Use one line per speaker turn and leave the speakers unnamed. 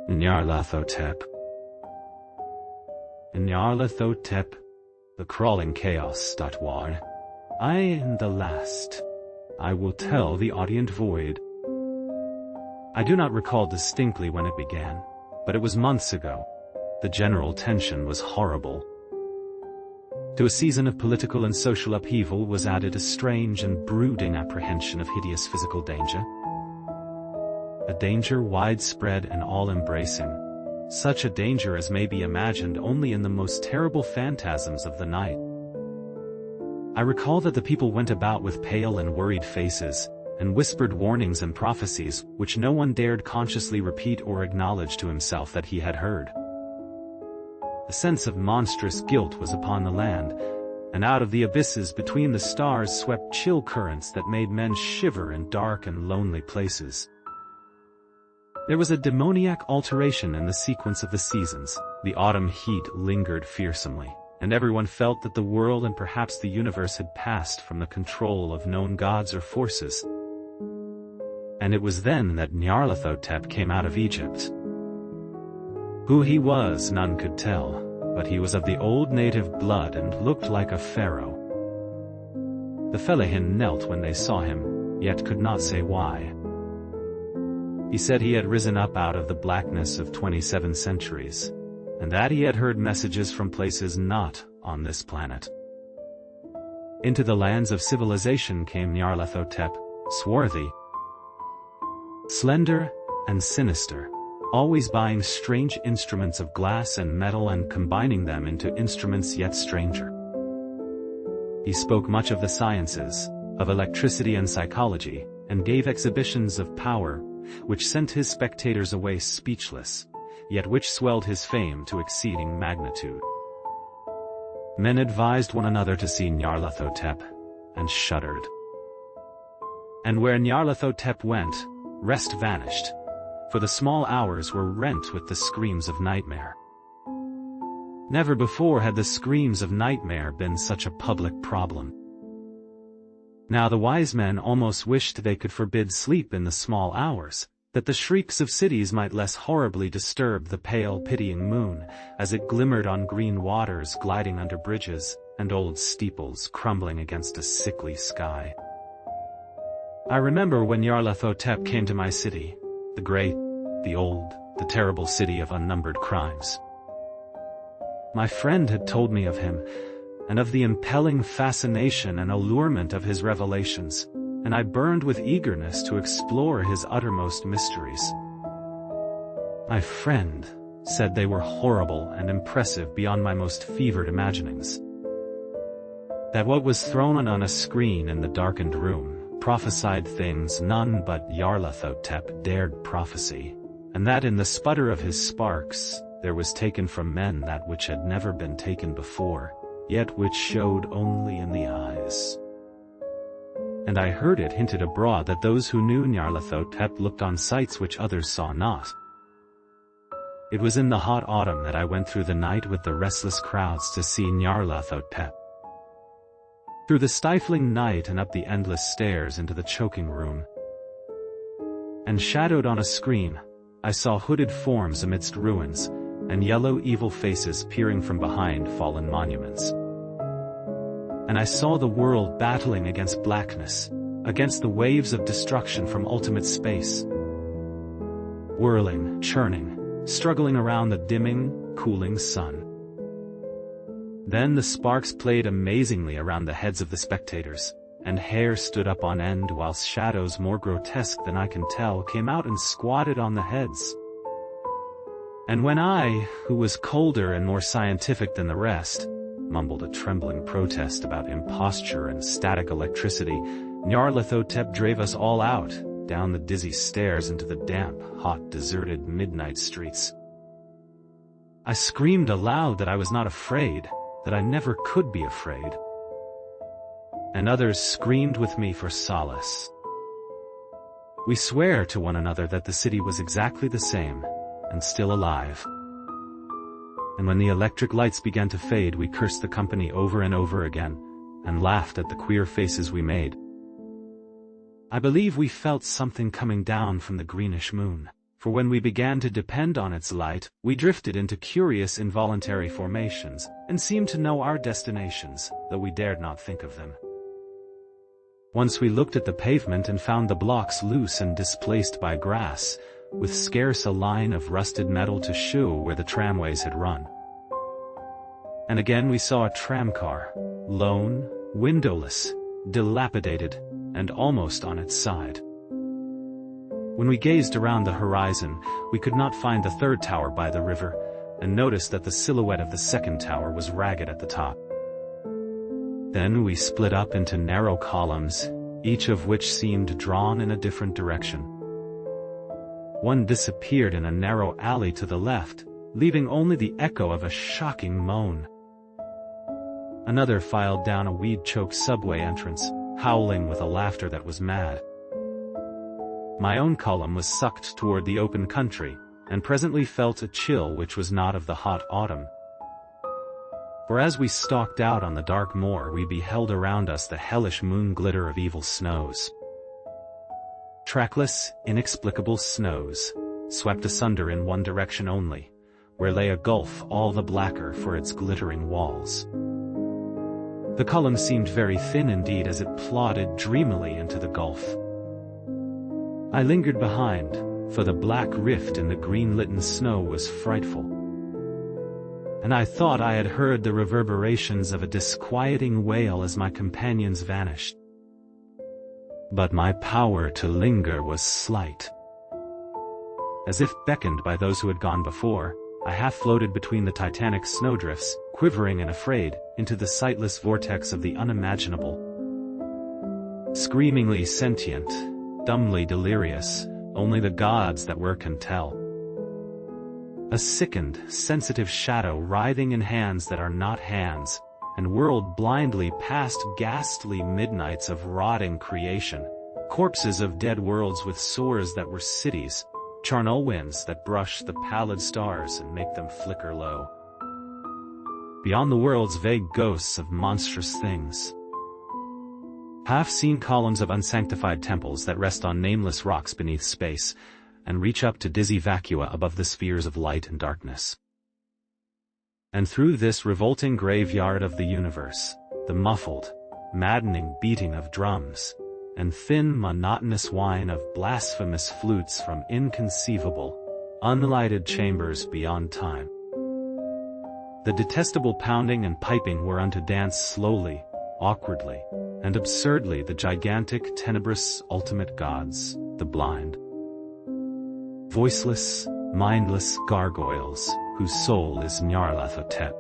Nyarlathotep. Nyarlathotep, the crawling chaos. War. I am the last. I will tell the audient void. I do not recall distinctly when it began, but it was months ago. The general tension was horrible. To a season of political and social upheaval was added a strange and brooding apprehension of hideous physical danger. A danger widespread and all-embracing. Such a danger as may be imagined only in the most terrible phantasms of the night. I recall that the people went about with pale and worried faces, and whispered warnings and prophecies which no one dared consciously repeat or acknowledge to himself that he had heard. A sense of monstrous guilt was upon the land, and out of the abysses between the stars swept chill currents that made men shiver in dark and lonely places. There was a demoniac alteration in the sequence of the seasons. The autumn heat lingered fearsomely, and everyone felt that the world and perhaps the universe had passed from the control of known gods or forces. And it was then that Nyarlathotep came out of Egypt. Who he was none could tell, but he was of the old native blood and looked like a pharaoh. The Fellahin knelt when they saw him, yet could not say why. He said he had risen up out of the blackness of 27 centuries, and that he had heard messages from places not on this planet. Into the lands of civilization came Nyarlathotep, swarthy, slender, and sinister, always buying strange instruments of glass and metal and combining them into instruments yet stranger. He spoke much of the sciences, of electricity and psychology, and gave exhibitions of power, which sent his spectators away speechless, yet which swelled his fame to exceeding magnitude. Men advised one another to see Nyarlathotep, and shuddered. And where Nyarlathotep went, rest vanished, for the small hours were rent with the screams of nightmare. Never before had the screams of nightmare been such a public problem. Now the wise men almost wished they could forbid sleep in the small hours, that the shrieks of cities might less horribly disturb the pale pitying moon, as it glimmered on green waters gliding under bridges, and old steeples crumbling against a sickly sky. I remember when Nyarlathotep came to my city, the great, the old, the terrible city of unnumbered crimes. My friend had told me of him, and of the impelling fascination and allurement of his revelations, and I burned with eagerness to explore his uttermost mysteries. My friend said they were horrible and impressive beyond my most fevered imaginings. That what was thrown on a screen in the darkened room prophesied things none but Nyarlathotep dared prophesy, and that in the sputter of his sparks there was taken from men that which had never been taken before, yet which showed only in the eyes. And I heard it hinted abroad that those who knew Nyarlathotep looked on sights which others saw not. It was in the hot autumn that I went through the night with the restless crowds to see Nyarlathotep. Through the stifling night and up the endless stairs into the choking room. And shadowed on a screen, I saw hooded forms amidst ruins, and yellow evil faces peering from behind fallen monuments. And I saw the world battling against blackness, against the waves of destruction from ultimate space. Whirling, churning, struggling around the dimming, cooling sun. Then the sparks played amazingly around the heads of the spectators, and hair stood up on end whilst shadows more grotesque than I can tell came out and squatted on the heads. And when I, who was colder and more scientific than the rest, mumbled a trembling protest about imposture and static electricity, Nyarlathotep drave us all out, down the dizzy stairs into the damp, hot, deserted midnight streets. I screamed aloud that I was not afraid, that I never could be afraid. And others screamed with me for solace. We swear to one another that the city was exactly the same, and still alive. And when the electric lights began to fade, we cursed the company over and over again, and laughed at the queer faces we made. I believe we felt something coming down from the greenish moon, for when we began to depend on its light, we drifted into curious involuntary formations, and seemed to know our destinations, though we dared not think of them. Once we looked at the pavement and found the blocks loose and displaced by grass, with scarce a line of rusted metal to show where the tramways had run. And again we saw a tramcar, lone, windowless, dilapidated, and almost on its side. When we gazed around the horizon, we could not find the third tower by the river, and noticed that the silhouette of the second tower was ragged at the top. Then we split up into narrow columns, each of which seemed drawn in a different direction. One disappeared in a narrow alley to the left, leaving only the echo of a shocking moan. Another filed down a weed-choked subway entrance, howling with a laughter that was mad. My own column was sucked toward the open country, and presently felt a chill which was not of the hot autumn. For as we stalked out on the dark moor, we beheld around us the hellish moon glitter of evil snows. Trackless, inexplicable snows, swept asunder in one direction only, where lay a gulf all the blacker for its glittering walls. The column seemed very thin indeed as it plodded dreamily into the gulf. I lingered behind, for the black rift in the green-litten snow was frightful. And I thought I had heard the reverberations of a disquieting wail as my companions vanished. But my power to linger was slight. As if beckoned by those who had gone before, I half floated between the titanic snowdrifts, quivering and afraid, into the sightless vortex of the unimaginable. Screamingly sentient, dumbly delirious, only the gods that were can tell. A sickened, sensitive shadow writhing in hands that are not hands, and whirled blindly past ghastly midnights of rotting creation, corpses of dead worlds with sores that were cities, charnel winds that brush the pallid stars and make them flicker low. Beyond the worlds vague ghosts of monstrous things. Half-seen columns of unsanctified temples that rest on nameless rocks beneath space, and reach up to dizzy vacua above the spheres of light and darkness. And through this revolting graveyard of the universe, the muffled, maddening beating of drums, and thin monotonous whine of blasphemous flutes from inconceivable, unlighted chambers beyond time. The detestable pounding and piping whereunto dance slowly, awkwardly, and absurdly the gigantic, tenebrous, ultimate gods, the blind. Voiceless, mindless gargoyles, whose soul is Nyarlathotep.